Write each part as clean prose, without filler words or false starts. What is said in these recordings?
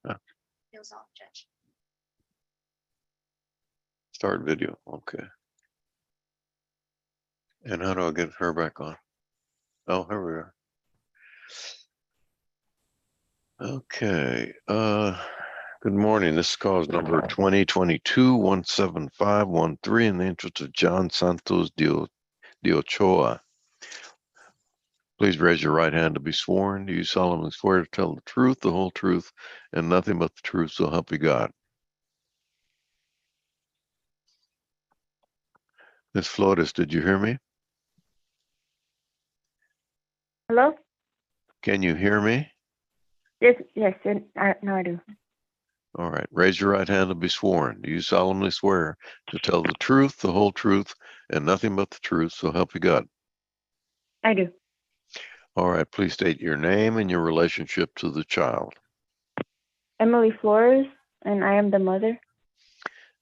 Uh, It was off, Judge. Start video. Okay. And how do I get her back on? Oh, here we are. Okay. Good morning. This is cause number 2022-17513 in the interest of John Santos de Ochoa. Please raise your right hand to be sworn. Do you solemnly swear to tell the truth, the whole truth, and nothing but the truth, so help you God? Miss Flores, did you hear me? Hello? Can you hear me? Yes, no, I do. All right. Raise your right hand to be sworn. Do you solemnly swear to tell the truth, the whole truth, and nothing but the truth, so help you God? I do. All right. Please state your name and your relationship to the child. Emily Flores, and I am the mother.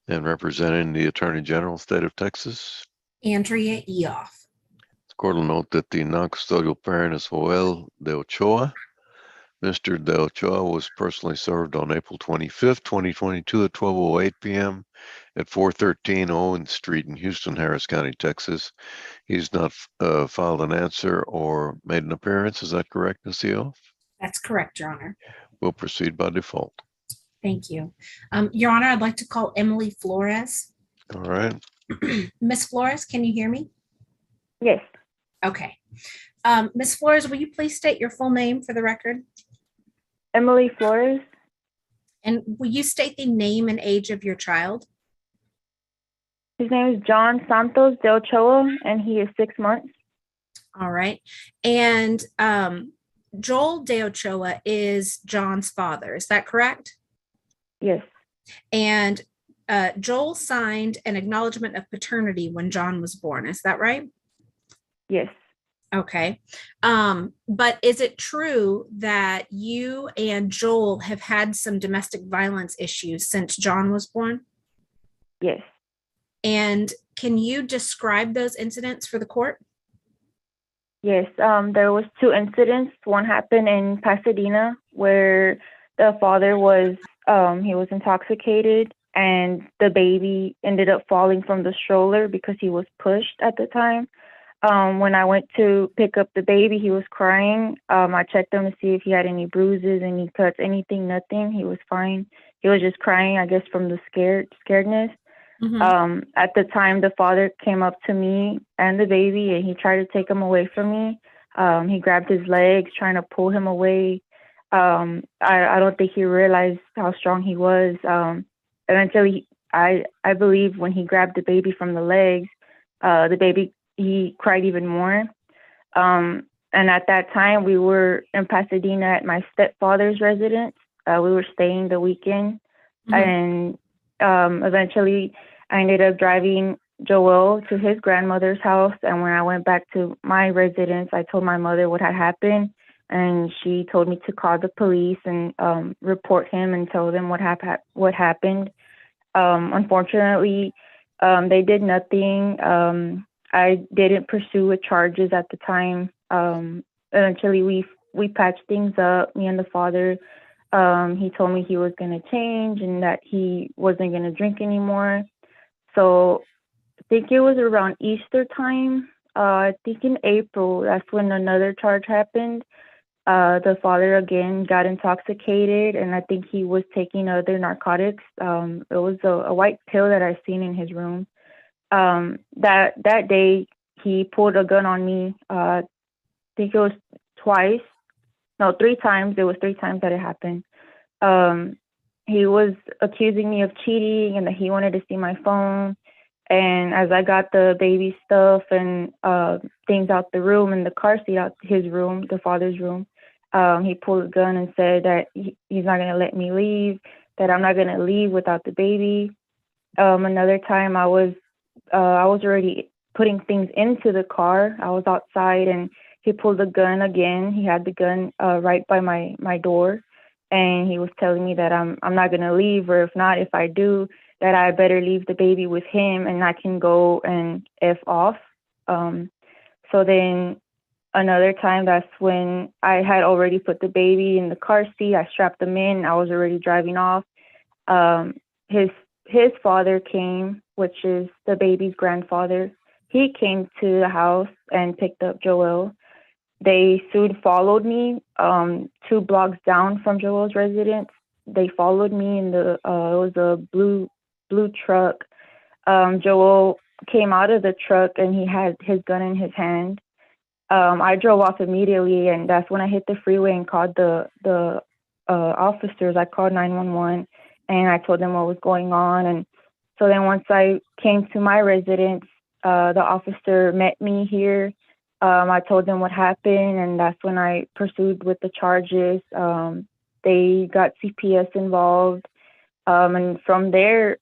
And representing the Attorney General, State of Texas. Andrea Eoff. The court will note that the non-custodial parent is Joel de Ochoa. Mr. De Ochoa was personally served on April 25th, 2022 at 12:08 p.m. at 413 Owen Street in Houston, Harris County, Texas. He's not filed an answer or made an appearance. Is that correct, Ms. Eoff? That's correct, Your Honor. We'll proceed by default. Thank you. Your Honor, I'd like to call Emily Flores. All right. Miss Flores, can you hear me? Yes. Okay. Miss Flores, will you please state your full name for the record? Emily Flores. And will you state the name and age of your child? His name is John Santos de Ochoa, and he is 6 months. All right. And Joel de Ochoa is John's father. Is that correct? Yes. And Joel signed an acknowledgement of paternity when John was born. Is that right? Yes. Okay. But is it true that you and Joel have had some domestic violence issues since John was born? Yes. And can you describe those incidents for the court? Yes. There was 2 incidents. One happened in Pasadena where the father was he was intoxicated, and the baby ended up falling from the stroller because he was pushed at the time. When I went to pick up the baby, he was crying. I checked him to see if he had any bruises, any cuts, anything, nothing. He was fine. He was just crying, I guess, from the scaredness. Mm-hmm. At the time, the father came up to me and the baby, and he tried to take him away from me. He grabbed his legs, trying to pull him away. I don't think he realized how strong he was. Eventually, I believe when he grabbed the baby from the legs, the baby, he cried even more. And at that time, we were in Pasadena at my stepfather's residence. We were staying the weekend. Mm-hmm. And eventually, I ended up driving Joel to his grandmother's house. And when I went back to my residence, I told my mother what had happened. And she told me to call the police and report him and tell them what happened. Unfortunately, they did nothing. I didn't pursue charges at the time. Eventually, we patched things up, me and the father. He told me he was going to change and that he wasn't going to drink anymore. So I think it was around Easter time. I think in April, that's when another charge happened. The father again got intoxicated, and I think he was taking other narcotics. It was a white pill that I seen in his room. That day, he pulled a gun on me. I think it was 3 times. It was 3 times that it happened. He was accusing me of cheating and that he wanted to see my phone. And as I got the baby stuff and things out the room and the car seat out his room, the father's room, he pulled a gun and said that he's not going to let me leave, that I'm not going to leave without the baby. Another time I was already putting things into the car. I was outside and he pulled the gun again. He had the gun right by my door, and he was telling me that I'm not going to leave, or if I do, that I better leave the baby with him and I can go and F off. So then another time, that's when I had already put the baby in the car seat. I strapped him in. I was already driving off. His father came, which is the baby's grandfather. He came to the house and picked up Joel. They soon followed me 2 blocks down from Joel's residence. They followed me in the it was a blue truck. Joel came out of the truck and he had his gun in his hand. I drove off immediately, and that's when I hit the freeway and called the officers. I called 911 and I told them what was going on. And so then once I came to my residence, the officer met me here. I told them what happened, and that's when I pursued with the charges. They got CPS involved, and from there,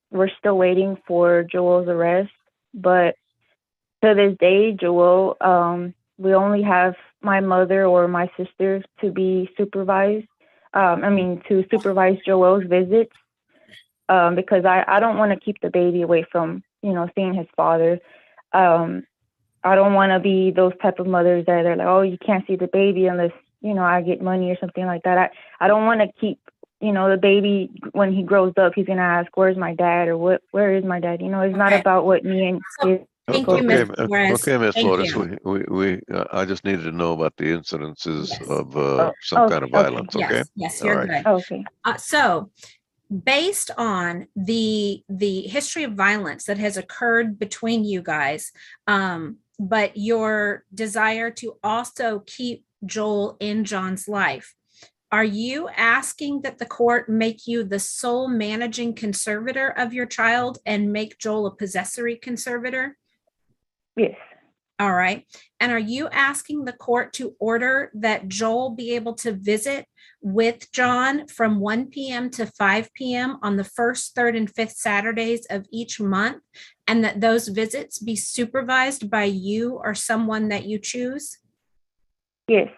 we're still waiting for Joel's arrest. But to this day, Joel, we only have my mother or my sister to be supervised. To supervise Joel's visits, because I don't want to keep the baby away from, seeing his father. I don't want to be those type of mothers that are like, oh, you can't see the baby unless, I get money or something like that. I don't want to keep, the baby, when he grows up, he's going to ask, where's my dad, or where is my dad? It's not about what me and his. Thank you, Ms. Flores. Okay, Ms. Thank Flores. you. I just needed to know about the incidences Yes. of some kind of violence. Okay. Yes, you're All right. good. Okay. So based on the history of violence that has occurred between you guys, but your desire to also keep Joel in John's life, are you asking that the court make you the sole managing conservator of your child and make Joel a possessory conservator? Yes. All right. And are you asking the court to order that Joel be able to visit with John from 1 p.m. to 5 p.m. on the first, third, and fifth Saturdays of each month, and that those visits be supervised by you or someone that you choose? Yes.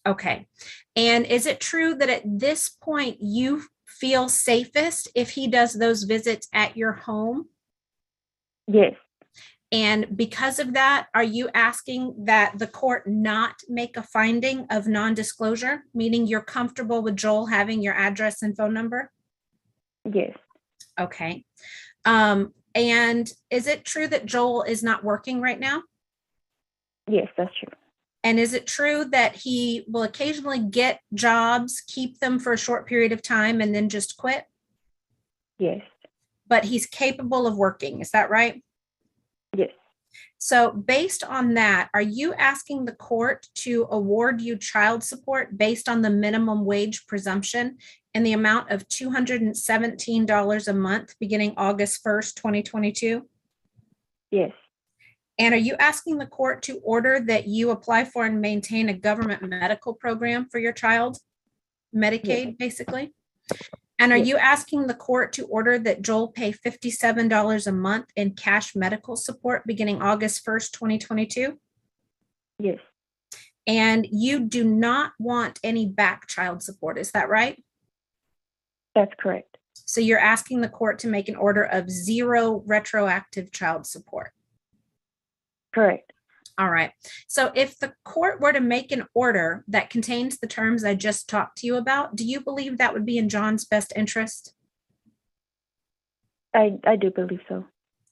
Okay. And is it true that at this point you feel safest if he does those visits at your home? Yes. And because of that, are you asking that the court not make a finding of non-disclosure, meaning you're comfortable with Joel having your address and phone number? Yes. Okay. And is it true that Joel is not working right now? Yes, that's true. And is it true that he will occasionally get jobs, keep them for a short period of time, and then just quit? Yes. But he's capable of working. Is that right? Yes. So based on that, are you asking the court to award you child support based on the minimum wage presumption in the amount of $217 a month beginning August 1st, 2022? Yes. And are you asking the court to order that you apply for and maintain a government medical program for your child? Medicaid, Yes. basically? And are Yes. you asking the court to order that Joel pay $57 a month in cash medical support beginning August 1st, 2022? Yes. And you do not want any back child support, is that right? That's correct. So you're asking the court to make an order of 0 retroactive child support. Correct. All right. So if the court were to make an order that contains the terms I just talked to you about, do you believe that would be in John's best interest? I do believe so.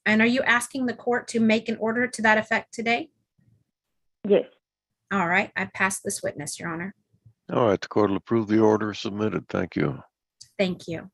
And are you asking the court to make an order to that effect today? Yes. All right. I pass this witness, Your Honor. All right. The court will approve the order submitted. Thank you. Thank you.